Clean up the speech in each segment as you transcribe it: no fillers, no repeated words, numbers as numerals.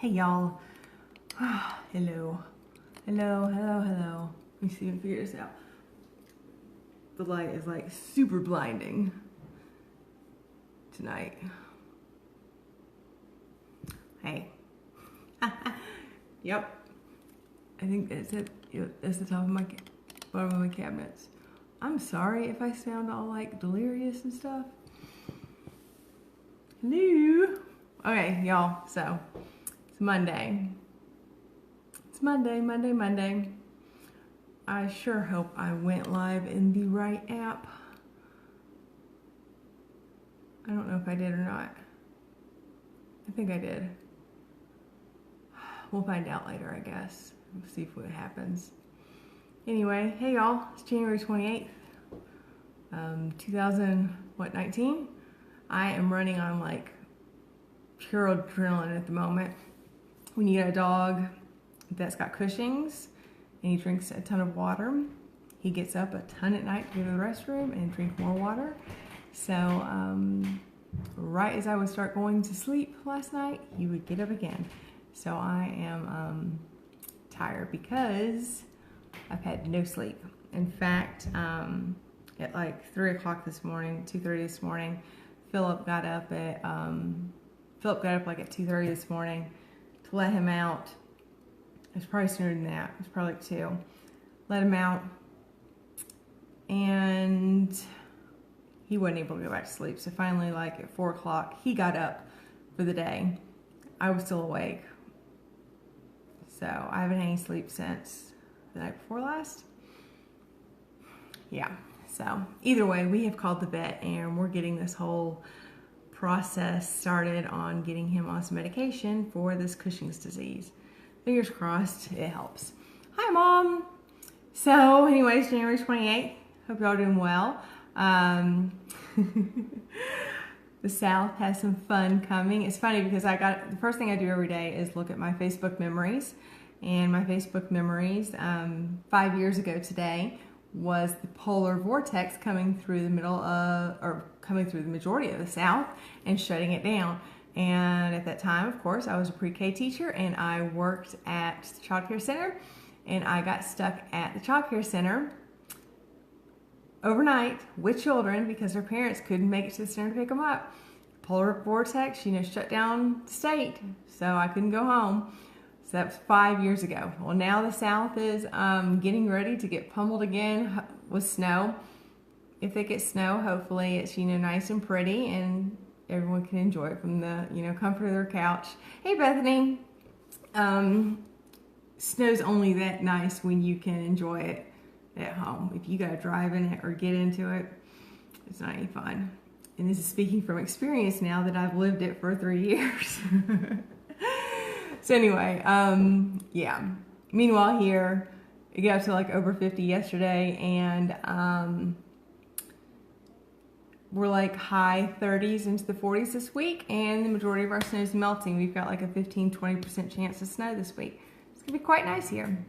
Hey y'all. Hello. Hello. Let me see if I can figure this out. The light is like super blinding tonight. Hey. Yep. I think that's it. That's the top of my bottom of my cabinets. I'm sorry if I sound all like delirious and stuff. Hello. Okay, y'all. So it's Monday. It's Monday. I sure hope I went live in the right app. I don't know if I did or not. I think I did. We'll find out later, I guess. We'll see if what happens. Anyway, hey y'all, it's January 28th, 2019. I am running on like pure adrenaline at the moment. When you get a dog that's got Cushing's and he drinks a ton of water, he gets up a ton at night to go to the restroom and drink more water. So right as I would start going to sleep last night, he would get up again. So I am tired because I've had no sleep. In fact, at like 3 o'clock this morning, 2:30 this morning, Philip got up like at 2:30 this morning to let him out. It was probably sooner than that. It was probably like 2. Let him out, and he wasn't able to go back to sleep. So finally, like at 4 o'clock, he got up for the day. I was still awake. So I haven't had any sleep since the night before last. Yeah, so either way, we have called the vet and we're getting this whole process started on getting him on some medication for this Cushing's disease. Fingers crossed it helps. Hi, Mom. So anyways, January 28th. Hope y'all are doing well. The South has some fun coming. It's funny because the first thing I do every day is look at my Facebook memories. And my Facebook memories 5 years ago today was the polar vortex coming through the majority of the South and shutting it down. And at that time, of course, I was a pre-K teacher and I worked at the child care center, and I got stuck at the child care center overnight with children because their parents couldn't make it to the center to pick them up. Polar vortex, shut down the state, so I couldn't go home. So that was 5 years ago. Well, now the South is getting ready to get pummeled again with snow. If they get snow, hopefully it's nice and pretty and everyone can enjoy it from the comfort of their couch. Hey Bethany, snow's only that nice when you can enjoy it at home. If you gotta drive in it or get into it, it's not any fun. And this is speaking from experience now that I've lived it for 3 years. So anyway, yeah. Meanwhile here, it got up to like over 50 yesterday, and we're like high 30s into the 40s this week, and the majority of our snow is melting. We've got like a 15-20% chance of snow this week. It's gonna be quite nice here.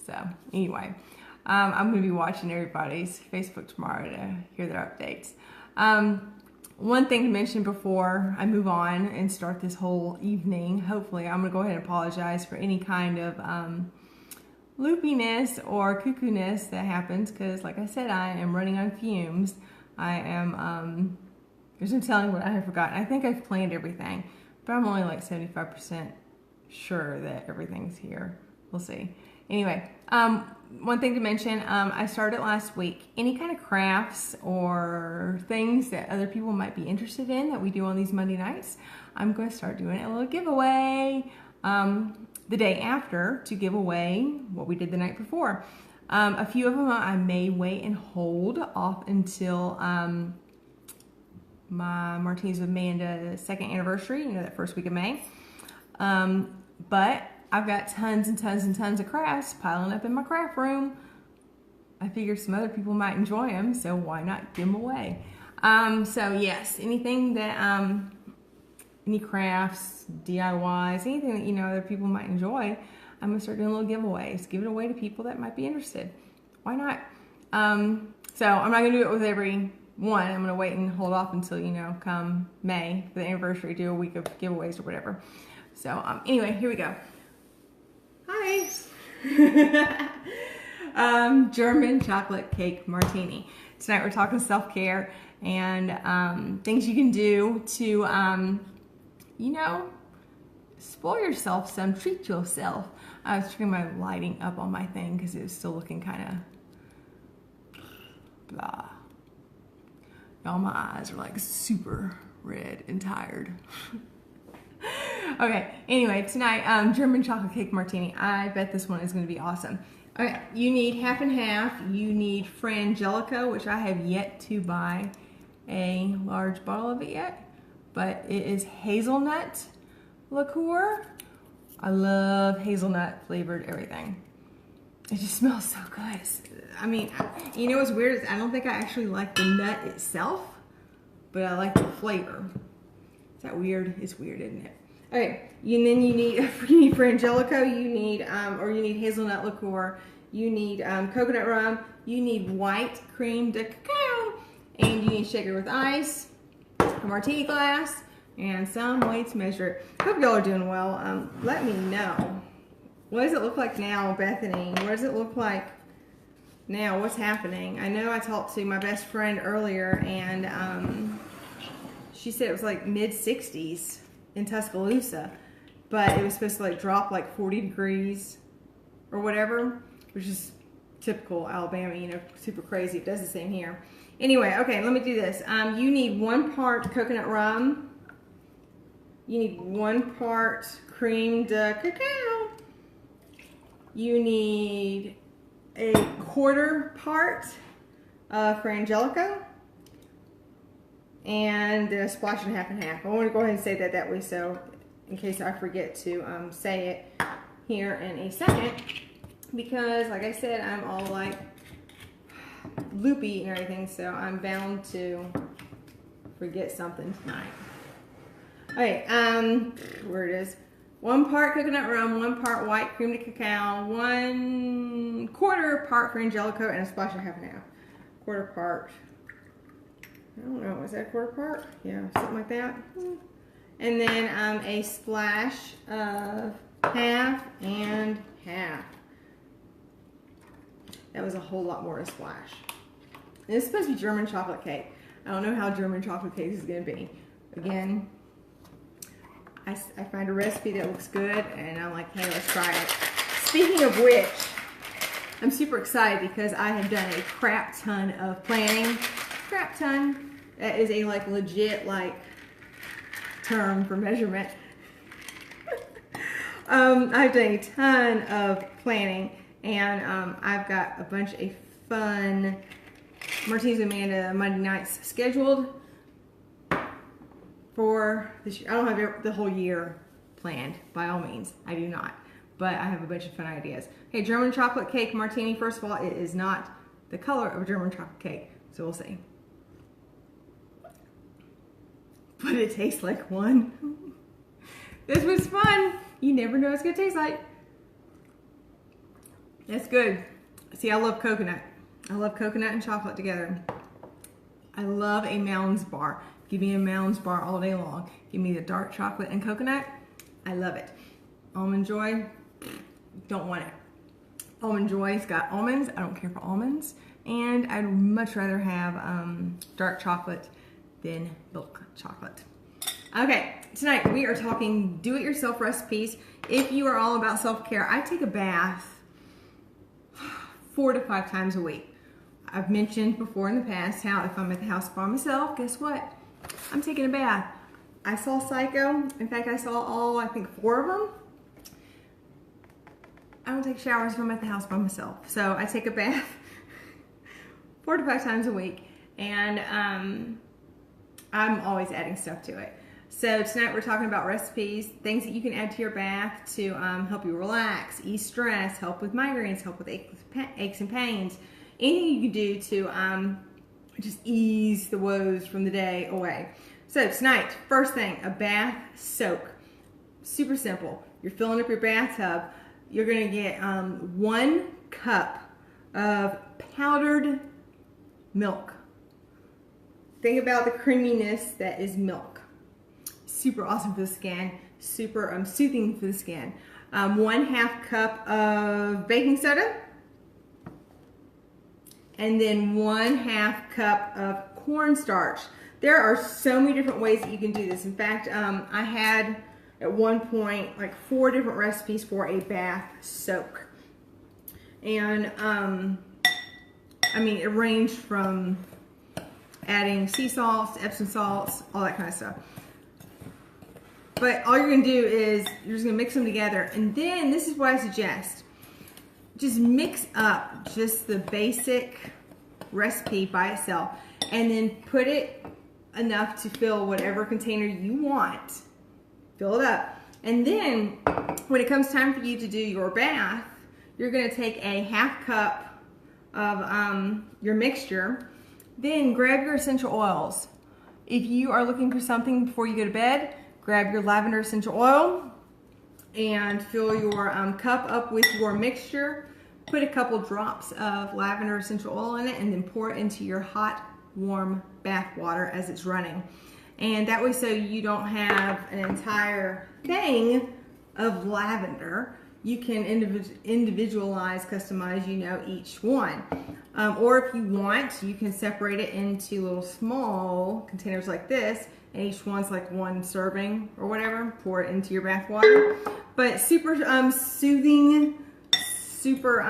So anyway, I'm gonna be watching everybody's Facebook tomorrow to hear their updates. One thing to mention before I move on and start this whole evening, hopefully, I'm gonna go ahead and apologize for any kind of loopiness or cuckoo-ness that happens, because like I said, I am running on fumes. I am, there's no telling what I have forgotten. I think I've planned everything, but I'm only like 75% sure that everything's here. We'll see. Anyway, one thing to mention, I started last week. Any kind of crafts or things that other people might be interested in that we do on these Monday nights, I'm going to start doing a little giveaway the day after to give away what we did the night before. A few of them I may wait and hold off until my Martinis with Amanda 2nd anniversary, that first week of May. But I've got tons and tons of crafts piling up in my craft room. I figured some other people might enjoy them, so why not give them away? So yes, anything that, any crafts, DIYs, anything that other people might enjoy, I'm gonna start doing little giveaways. Give it away to people that might be interested. Why not? So I'm not gonna do it with every one. I'm gonna wait and hold off until come May for the anniversary, do a week of giveaways or whatever. So anyway, here we go. Hi. German chocolate cake martini. Tonight we're talking self-care and things you can do to, you know, spoil yourself some, treat yourself. I was turning my lighting up on my thing because it was still looking kind of blah. All my eyes are like super red and tired. Okay, anyway, tonight, German chocolate cake martini. I bet this one is going to be awesome. Okay, you need half and half. You need Frangelico, which I have yet to buy a large bottle of it yet, but it is hazelnut liqueur. I love hazelnut flavored everything. It just smells so good. I mean, you know what's weird is I don't think I actually like the nut itself, but I like the flavor. Is that weird? It's weird, isn't it? Okay, and then you need Frangelico, you need hazelnut liqueur, you need coconut rum, you need white creme de cacao, and you need shaker with ice, a martini glass, and some weights to measure it. Hope y'all are doing well. Let me know. What does it look like now, Bethany? What does it look like now? What's happening? I know I talked to my best friend earlier, and she said it was like mid-60s in Tuscaloosa, but it was supposed to like drop like 40 degrees or whatever, which is typical Alabama, you know, super crazy. It does the same here. Anyway, okay, let me do this. You need 1 part coconut rum. You need 1 part creme de cacao. You need a 1/4 part of Frangelico. And then a splash and half and half. I want to go ahead and say that way, so in case I forget to say it here in a second, because like I said, I'm all like loopy and everything, so I'm bound to forget something tonight. Okay, where it is. 1 part coconut rum, 1 part white creme de cacao, 1/4 part Frangelico, and a splash of half and half. 1/4 part. I don't know, is that 1/4 part? Yeah, something like that. And then a splash of half and half. That was a whole lot more than a splash. And it's supposed to be German chocolate cake. I don't know how German chocolate cake is going to be. Again, I find a recipe that looks good, and I'm like, hey, let's try it. Speaking of which, I'm super excited because I have done a crap ton of planning. Crap ton. That is a like legit like term for measurement. I've done a ton of planning, and I've got a bunch of fun Martinis with Amanda Monday nights scheduled for this year. I don't have the whole year planned, by all means. I do not. But I have a bunch of fun ideas. Okay, German chocolate cake martini. First of all, it is not the color of a German chocolate cake, so we'll see. But it tastes like one. This was fun. You never know what it's gonna taste like. That's good. See, I love coconut. I love coconut and chocolate together. I love a Mounds bar. Give me a Mounds bar all day long. Give me the dark chocolate and coconut. I love it. Almond Joy, don't want it. Almond Joy's got almonds. I don't care for almonds. And I'd much rather have dark chocolate than milk chocolate. Okay, tonight we are talking do-it-yourself recipes. If you are all about self-care, I take a bath 4 to 5 times a week. I've mentioned before in the past how if I'm at the house by myself, guess what? I'm taking a bath. I saw Psycho. In fact, I saw all, I think, 4 of them. I don't take showers if I'm at the house by myself. So I take a bath 4 to 5 times a week. And I'm always adding stuff to it. So tonight we're talking about recipes, things that you can add to your bath to help you relax, ease stress, help with migraines, help with aches and pains. Anything you can do to just ease the woes from the day away. So tonight, first thing, a bath soak. Super simple. You're filling up your bathtub. You're gonna get 1 cup of powdered milk. Think about the creaminess that is milk. super awesome for the skin, super soothing for the skin. 1/2 cup of baking soda, and then 1/2 cup of cornstarch. There are so many different ways that you can do this. In fact, I had at one point like 4 different recipes for a bath soak. And I mean, it ranged from adding sea salts, Epsom salts, all that kind of stuff. But all you're gonna do is you're just gonna mix them together, and then this is what I suggest. Just mix up just the basic recipe by itself, and then put it enough to fill whatever container you want. Fill it up. And then when it comes time for you to do your bath, you're gonna take a 1/2 cup of your mixture. Then grab your essential oils. If you are looking for something before you go to bed, grab your lavender essential oil and fill your cup up with your mixture. Put a couple drops of lavender essential oil in it, and then pour it into your hot, warm bath water as it's running. And that way, so you don't have an entire thing of lavender, you can individualize, customize, you know, each one. Or if you want, you can separate it into little small containers like this, and each one's like 1 serving or whatever. Pour it into your bath water. But super soothing, super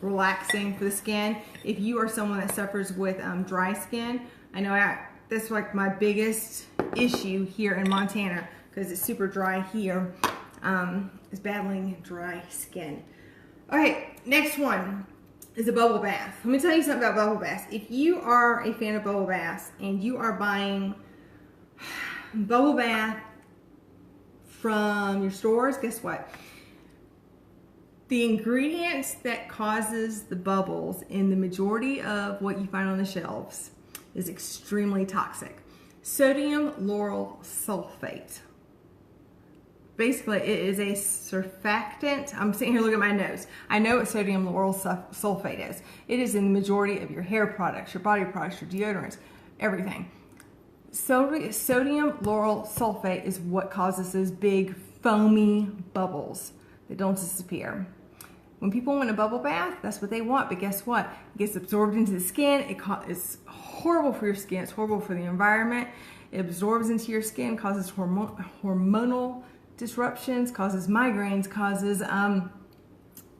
relaxing for the skin. If you are someone that suffers with dry skin, I know that's like my biggest issue here in Montana, because it's super dry here, is battling dry skin. All right, next one is a bubble bath. Let me tell you something about bubble baths. If you are a fan of bubble baths and you are buying bubble bath from your stores, guess what? The ingredients that causes the bubbles in the majority of what you find on the shelves is extremely toxic. Sodium lauryl sulfate. Basically, it is a surfactant. I'm sitting here looking at my nose. I know what sodium lauryl sulfate is. It is in the majority of your hair products, your body products, your deodorants, everything. Sodium lauryl sulfate is what causes those big foamy bubbles that don't disappear. When people want a bubble bath, that's what they want, but guess what? It gets absorbed into the skin. It's horrible for your skin. It's horrible for the environment. It absorbs into your skin, causes hormonal disruptions, causes migraines, causes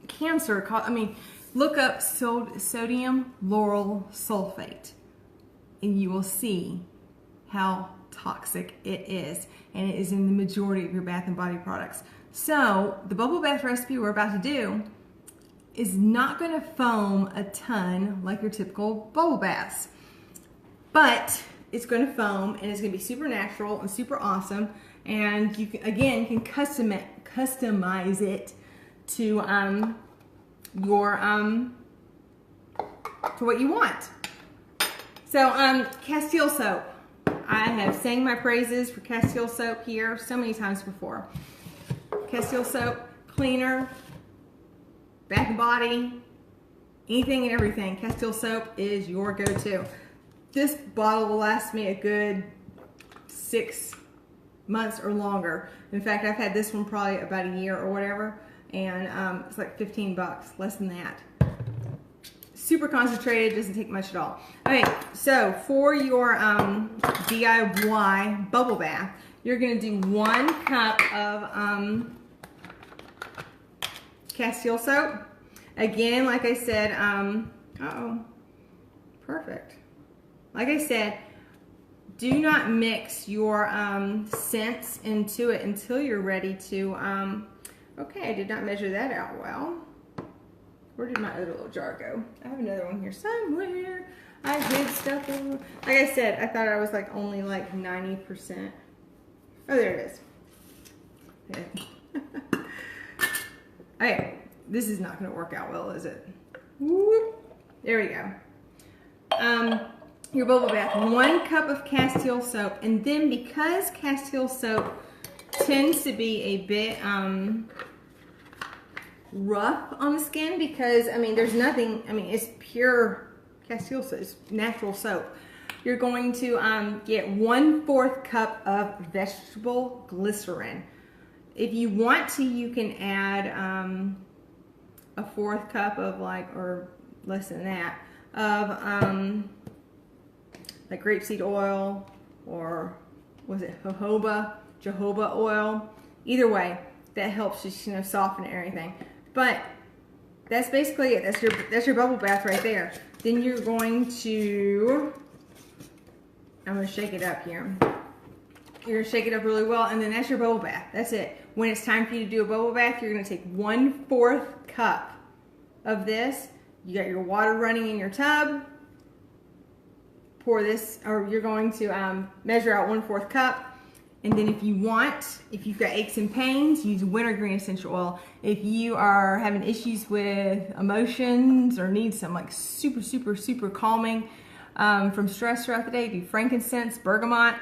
cancer. I mean, look up sodium lauryl sulfate and you will see how toxic it is, and it is in the majority of your bath and body products. So the bubble bath recipe we're about to do is not going to foam a ton like your typical bubble baths, but it's going to foam, and it's going to be super natural and super awesome. And you can, again, you can customize it to your to what you want. So Castile soap. I have sang my praises for Castile soap here so many times before. Castile soap, cleaner, bath and body, anything and everything. Castile soap is your go-to. This bottle will last me a good 6 months or longer. In fact, I've had this one probably about a year or whatever, and it's like 15 bucks, less than that. Super concentrated, doesn't take much at all. Okay, so for your DIY bubble bath, you're gonna do 1 cup of Castile soap. Again, like I said, perfect. Like I said, do not mix your scents into it until you're ready to, okay, I did not measure that out well. Where did my other little jar go? I have another one here somewhere. I hid stuff over. Like I said, I thought I was like only like 90%. Oh, there it is. Okay. Okay, this is not going to work out well, is it? Whoop. There we go. Your bubble bath, 1 cup of Castile soap, and then because Castile soap tends to be a bit rough on the skin, because I mean there's nothing, I mean it's pure Castile soap, it's natural soap. you're going to get 1/4 cup of vegetable glycerin. If you want to, you can add a 1/4 cup of or less than that, of like grapeseed oil, or was it jojoba oil? Either way, that helps just soften everything. But that's basically it. That's your bubble bath right there. Then you're going to, I'm going to shake it up here. You're going to shake it up really well, and then that's your bubble bath. That's it. When it's time for you to do a bubble bath, you're going to take 1/4 cup of this. You got your water running in your tub. Pour this, or you're going to measure out 1/4 cup. And then if you want, if you've got aches and pains, use wintergreen essential oil. If you are having issues with emotions or need some like super, super, super calming from stress throughout the day, do frankincense, bergamot.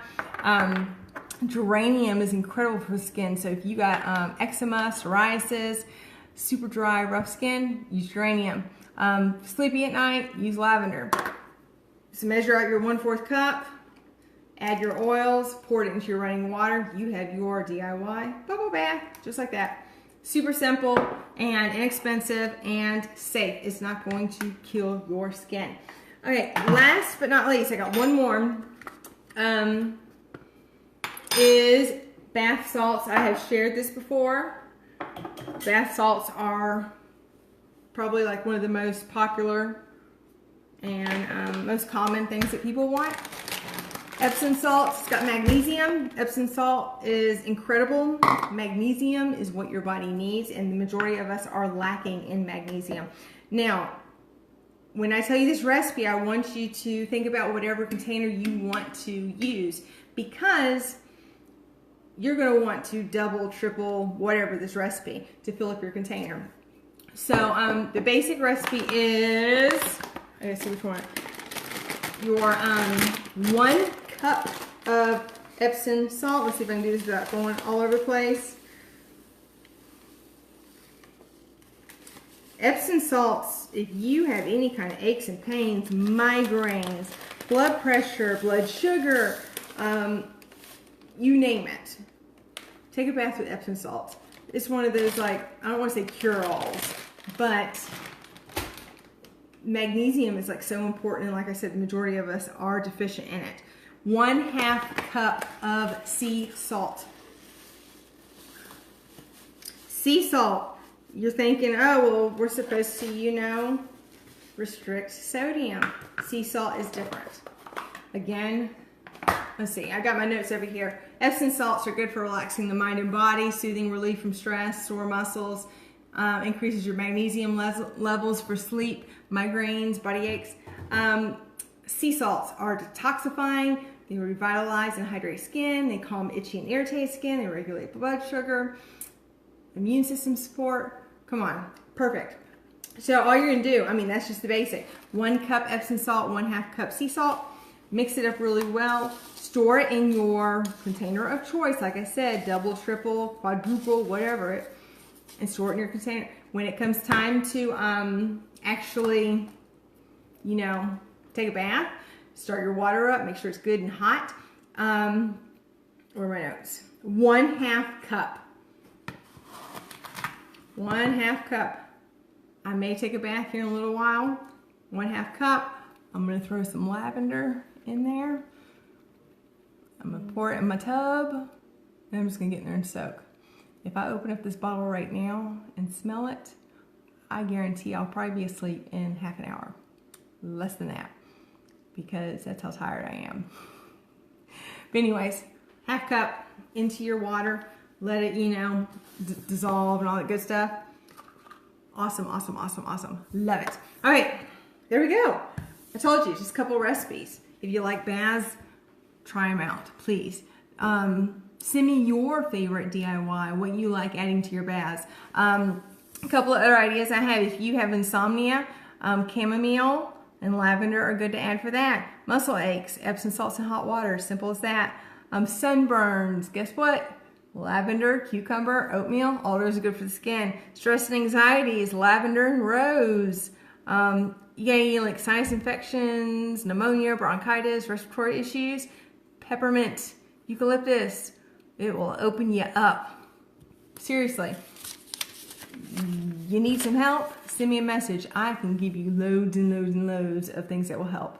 Geranium is incredible for skin. So if you got eczema, psoriasis, super dry, rough skin, use geranium. Sleepy at night, use lavender. So measure out your 1/4 cup. Add your oils, pour it into your running water. You have your DIY bubble bath, just like that. Super simple and inexpensive and safe. It's not going to kill your skin. Okay, last but not least, I got one more. Is bath salts. I have shared this before. Bath salts are probably like one of the most popular and most common things that people want. Epsom salt, it's got magnesium. Epsom salt is incredible. Magnesium is what your body needs, and the majority of us are lacking in magnesium. Now, when I tell you this recipe, I want you to think about whatever container you want to use, because you're going to want to double, triple, whatever this recipe to fill up your container. So the basic recipe is, I gotta see which one. Your 1 cup of Epsom salt. Let's see if I can do this without going all over the place. Epsom salts, if you have any kind of aches and pains, migraines, blood pressure, blood sugar, you name it, take a bath with Epsom salts. It's one of those, like, I don't want to say cure-alls, but magnesium is like so important, and like I said, the majority of us are deficient in it. 1/2 cup of sea salt. Sea salt, you're thinking, oh, well, we're supposed to, restrict sodium. Sea salt is different. Again, let's see, I got my notes over here. Epsom salts are good for relaxing the mind and body, soothing relief from stress, sore muscles, increases your magnesium levels for sleep, migraines, body aches. Sea salts are detoxifying. They revitalize and hydrate skin. They calm itchy and irritated skin. They regulate blood sugar, immune system support. Come on, perfect. So all you're gonna do, that's just the basic. 1 cup Epsom salt, 1/2 cup sea salt. Mix it up really well. Store it in your container of choice. Like I said, double, triple, quadruple, whatever, and store it in your container. When it comes time to actually, take a bath, start your water up, make sure it's good and hot. Where are my notes? 1/2 cup. 1/2 cup. I may take a bath here in a little while. 1/2 cup. I'm gonna throw some lavender in there. I'm gonna pour it in my tub, and I'm just gonna get in there and soak. If I open up this bottle right now and smell it, I guarantee I'll probably be asleep in half an hour. Less than that, because that's how tired I am. But anyways, 1/2 cup into your water. Let it, dissolve and all that good stuff. Awesome, awesome, awesome, awesome. Love it. All right, there we go. I told you, just a couple recipes. If you like baths, try them out, please. Send me your favorite DIY, what you like adding to your baths. A couple of other ideas I have. If you have insomnia, chamomile and lavender are good to add for that. Muscle aches, Epsom salts and hot water, simple as that. Sunburns, guess what? Lavender, cucumber, oatmeal, all those are good for the skin. Stress and anxiety is lavender and rose. Yay, like sinus infections, pneumonia, bronchitis, respiratory issues, peppermint, eucalyptus. It will open you up. Seriously. You need some help? Send me a message. I can give you loads and loads and loads of things that will help.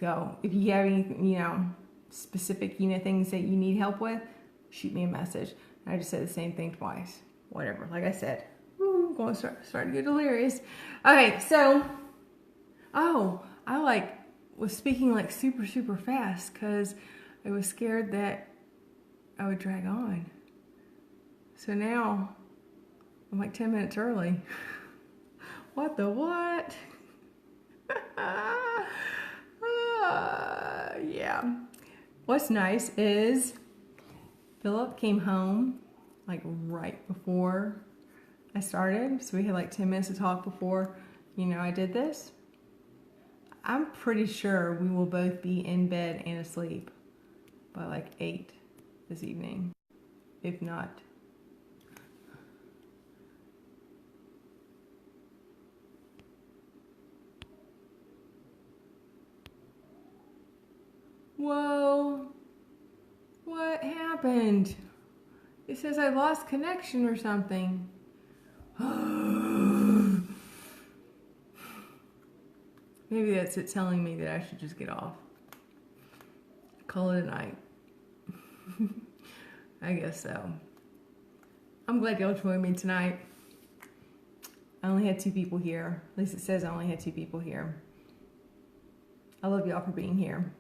So if you have any, specific, things that you need help with, shoot me a message. I just said the same thing twice. Whatever. Like I said, I'm going to start to get delirious. Okay, so, I was speaking super, super fast because I was scared that I would drag on. So now I'm like 10 minutes early. What the what? Yeah. What's nice is Philip came home like right before I started. So we had like 10 minutes to talk before, I did this. I'm pretty sure we will both be in bed and asleep by like 8 this evening, if not. Whoa, what happened? It says I lost connection or something. Maybe that's it telling me that I should just get off. Call it a night. I guess so. I'm glad y'all joined me tonight. I only had 2 people here. At least it says I only had 2 people here. I love y'all for being here.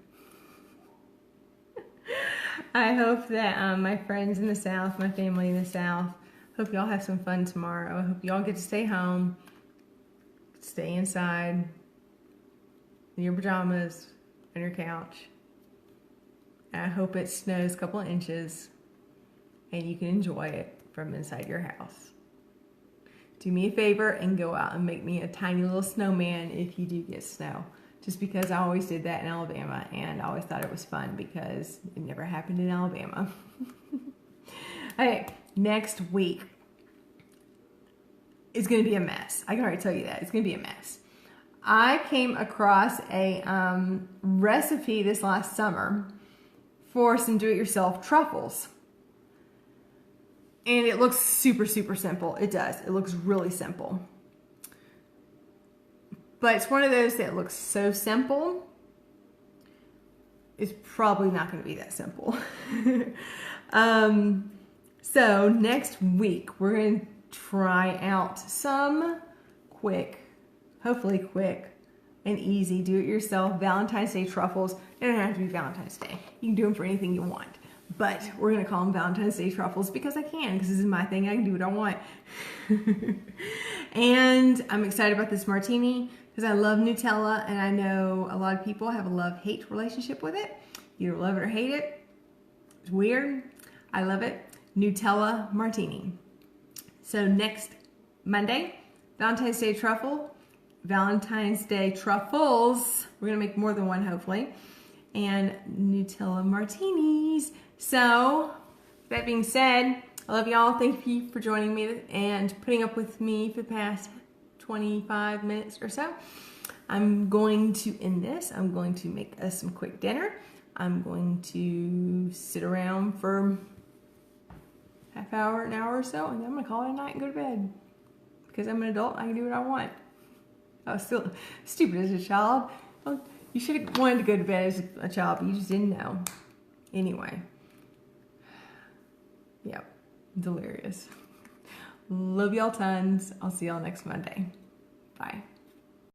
I hope that my friends in the South, my family in the South, hope y'all have some fun tomorrow. I hope y'all get to stay home, stay inside, in your pajamas, on your couch. I hope it snows a couple of inches and you can enjoy it from inside your house. Do me a favor and go out and make me a tiny little snowman if you do get snow. Just because I always did that in Alabama and I always thought it was fun because it never happened in Alabama. Okay, next week is going to be a mess. I can already tell you that. It's going to be a mess. I came across a recipe this last summer for some do-it-yourself truffles. And it looks super, super simple. It does. It looks really simple. But it's one of those that looks so simple, it's probably not going to be that simple. So next week, we're going to try out some hopefully quick and easy do-it-yourself Valentine's Day truffles. They don't have to be Valentine's Day. You can do them for anything you want. But we're going to call them Valentine's Day truffles because I can, because this is my thing. I can do what I want. And I'm excited about this martini because I love Nutella, and I know a lot of people have a love-hate relationship with it. You either love it or hate it. It's weird. I love it. Nutella martini. So next Monday, Valentine's Day truffle, Valentine's Day truffles. We're going to make more than one, hopefully. And Nutella martinis. So, that being said, I love y'all. Thank you for joining me and putting up with me for the past 25 minutes or so. I'm going to end this. I'm going to make us some quick dinner. I'm going to sit around for an hour or so, and then I'm going to call it a night and go to bed. Because I'm an adult, I can do what I want. I was still stupid as a child. Well, you should have wanted to go to bed as a child, but you just didn't know. Anyway. Yep. Delirious. Love y'all tons. I'll see y'all next Monday. Bye.